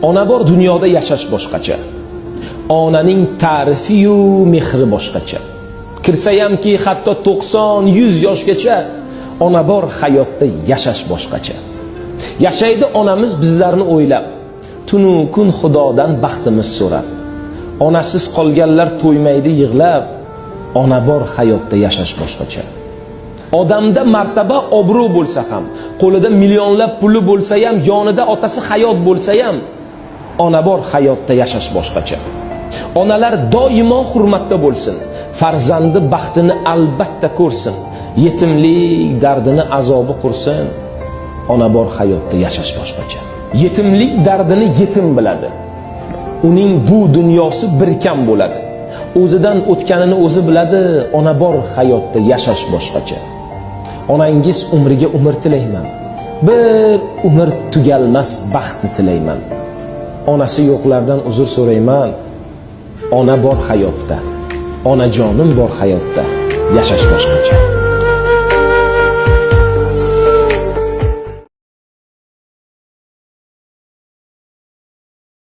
Ona bor dunyoda yashash boshqacha. Onaning ta'rifi-yu mehri boshqacha. Kirsayamki hatto 90-100 yoshgacha ona bor hayotda yashash boshqacha. Yashaydi onamiz bizlarni o'ylab, tunu kun Xudodan baxtimiz so'rab. Onasiz qolganlar to'ymaydi yig'lab, ona bor hayotda yashash boshqacha. Odamda martaba, obro' bo'lsa ham, qo'lida millionlab puli bo'lsa ham, yonida otasi hayot bo'lsa ham, ona bor hayotda yashash boshqacha. Onalar doimo hurmatda bo'lsin, farzandi baxtini albatta ko'rsin, yetimlik dardini azobi qursin. Ona bor hayotda yashash boshqacha. Yetimlik dardini yetim biladi. Uning bu dunyosi bir kam bo'ladi. O'zidan o'tganini o'zi biladi. Ona bor hayotda yashash boshqacha. Onangiz umriga umr tilayman. Bir umr tugalmas baxtni tilayman. Onasi yo'qlardan uzr so'rayman. Ona bor hayotda, onajonim bor hayotda yashash boshqacha.